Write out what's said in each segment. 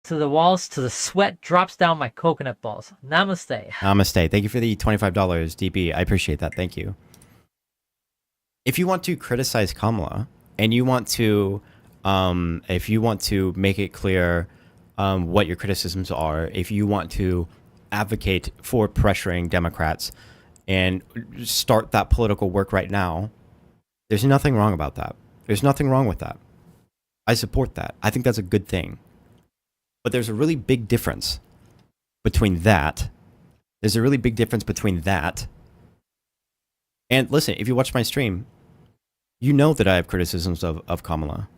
to the walls till the sweat drops down my coconut balls. Namaste. Namaste. Thank you for the $25, DB. I appreciate that. Thank you. If you want to criticize Kamala and you want to, if you want to make it clear what your criticisms are, if you want to advocate for pressuring Democrats and start that political work right now, there's nothing wrong about that. There's nothing wrong with that. I support that. I think that's a good thing. But there's a really big difference between that. There's a really big difference between that. And listen, if you watch my stream, you know that I have criticisms of Kamala.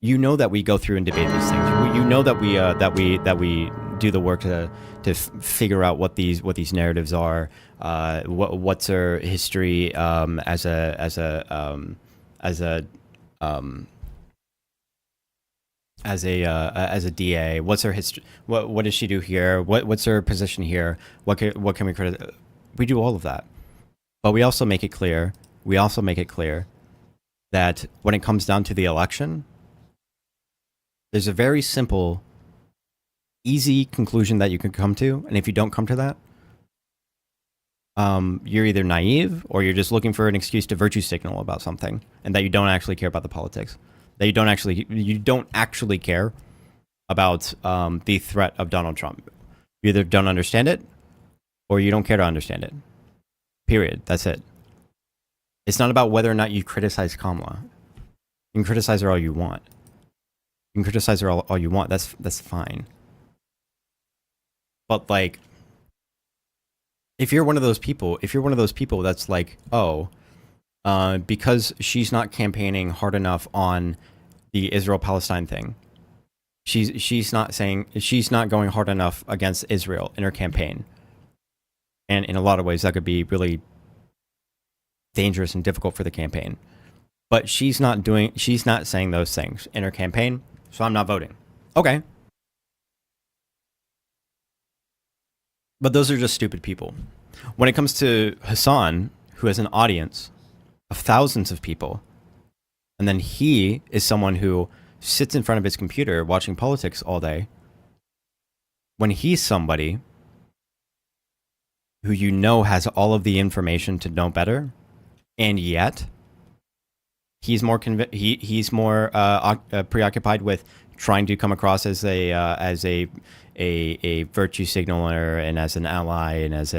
You know that we go through and debate these things. You know that we do the work to figure out what these narratives are. What's her history as a DA? What's her history? What does she do here? What's her position here? What can we criticize? We do all of that, but we also make it clear. That when it comes down to the election, there's a very simple, easy conclusion that you can come to, and if you don't come to that, you're either naive or you're just looking for an excuse to virtue signal about something, and that you don't actually care about the politics. That you don't actually care about the threat of Donald Trump. You either don't understand it or you don't care to understand it. Period. That's it. It's not about whether or not you criticize Kamala. You can criticize her all you want. You can criticize her all you want. That's fine. But like, if you're one of those people that's like, oh, because she's not campaigning hard enough on the Israel-Palestine thing, she's not going hard enough against Israel in her campaign, and in a lot of ways that could be really dangerous and difficult for the campaign. But she's not saying those things in her campaign, so I'm not voting. Okay. But those are just stupid people. When it comes to Hasan, who has an audience of thousands of people, and then he is someone who sits in front of his computer watching politics all day, when he's somebody who you know has all of the information to know better, and yet he's more preoccupied with trying to come across as a virtue signaler and as an ally and as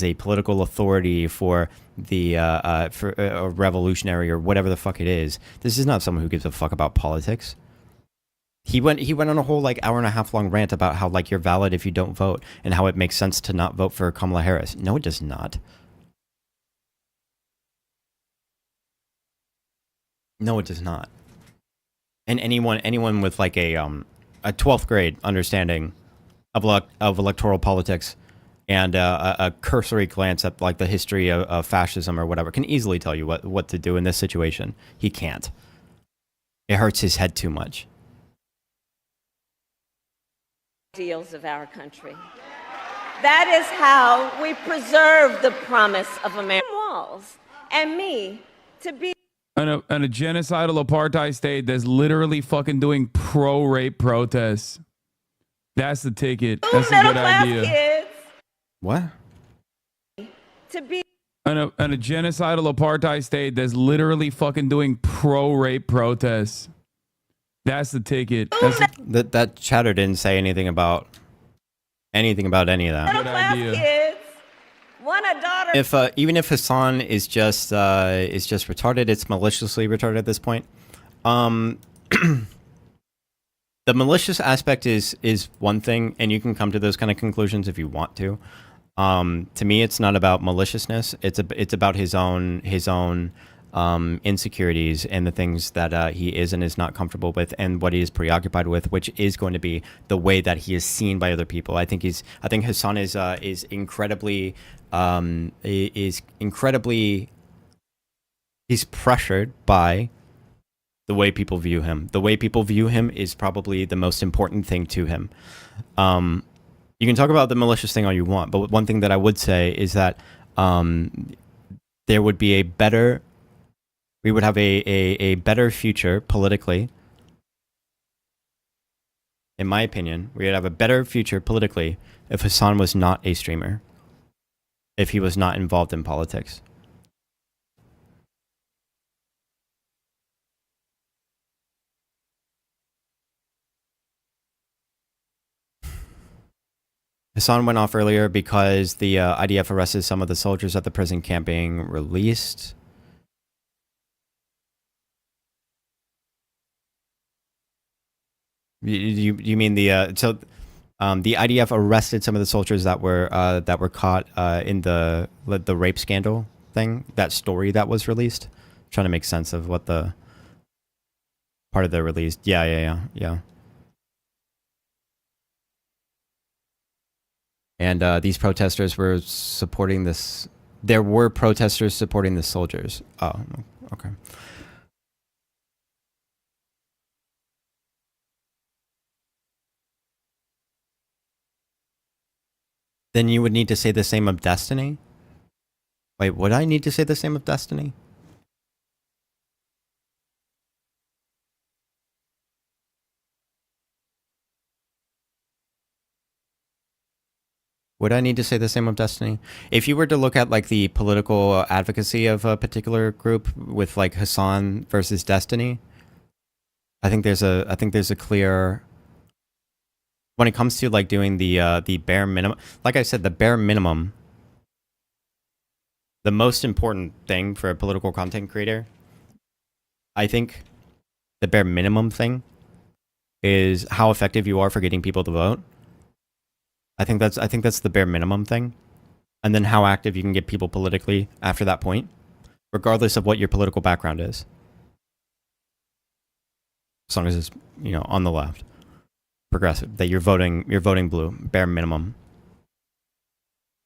a political authority for for a revolutionary or whatever the fuck it is. This is not someone who gives a fuck about politics. He went on a whole like hour and a half long rant about how like you're valid if you don't vote and how it makes sense to not vote for Kamala Harris. No, it does not. No, it does not. And anyone with like a 12th grade understanding of electoral politics and a cursory glance at like the history of fascism or whatever can easily tell you what to do in this situation. He can't. It hurts his head too much. Ideals of our country. That is how we preserve the promise of American walls and me to be and a genocidal apartheid state that's literally fucking doing pro-rape protests. That's the ticket. That's a good idea. Kids what? to be and a genocidal apartheid state that's literally fucking doing pro-rape protests. That's the ticket. That chatter didn't say anything about any of that. Good idea. Kids want a daughter. If even if Hasan is just retarded, it's maliciously retarded at this point. The malicious aspect is one thing, and you can come to those kind of conclusions if you want to. To me, it's not about maliciousness. It's about his own insecurities and the things that he is and is not comfortable with, and what he is preoccupied with, which is going to be the way that he is seen by other people. I think Hasan is incredibly he's pressured by the way people view him. The way people view him is probably the most important thing to him. You can talk about the malicious thing all you want, but one thing that I would say is that there would be we would have a better future politically in my opinion, we would have a better future politically if Hasan was not a streamer, if he was not involved in politics. Hasan went off earlier because the IDF arrested some of the soldiers at the prison camp being released. You mean the the IDF arrested some of the soldiers that were caught in the rape scandal thing, that story that was released? I'm trying to make sense of what the part of the release. Yeah. And these protesters were supporting this. There were protesters supporting the soldiers. Oh, okay. Then you would need to say the same of Destiny? Wait, would I need to say the same of Destiny? Would I need to say the same of Destiny? If you were to look at like the political advocacy of a particular group with like Hasan versus Destiny, I think there's a clear, when it comes to like doing the bare minimum, like I said, the bare minimum, the most important thing for a political content creator, I think the bare minimum thing is how effective you are for getting people to vote. I think that's the bare minimum thing. And then how active you can get people politically after that point, regardless of what your political background is. As long as it's, you know, on the left. Progressive, that you're voting blue, bare minimum.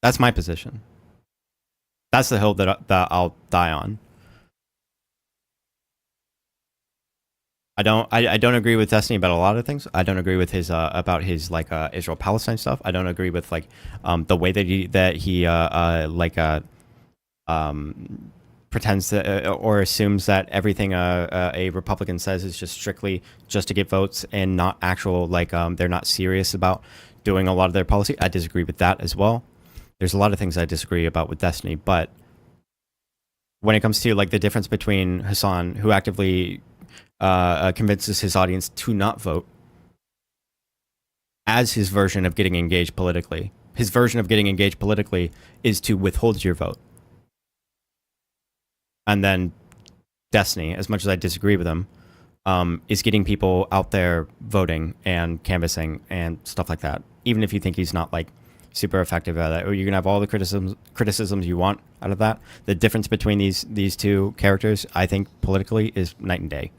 That's my position. That's the hill that I'll die on. I don't agree with Destiny about a lot of things. I don't agree with his about his like Israel Palestine stuff. I don't agree with like the way that he pretends to or assumes that everything a Republican says is just strictly just to get votes and not actual like they're not serious about doing a lot of their policy. I disagree with that as well. There's a lot of things I disagree about with Destiny, but when it comes to like the difference between Hasan, who actively convinces his audience to not vote, as his version of getting engaged politically. His version of getting engaged politically is to withhold your vote. And then Destiny, as much as I disagree with him, is getting people out there voting and canvassing and stuff like that. Even if you think he's not like super effective at it, or you can have all the criticisms you want out of that. The difference between these two characters, I think, politically, is night and day.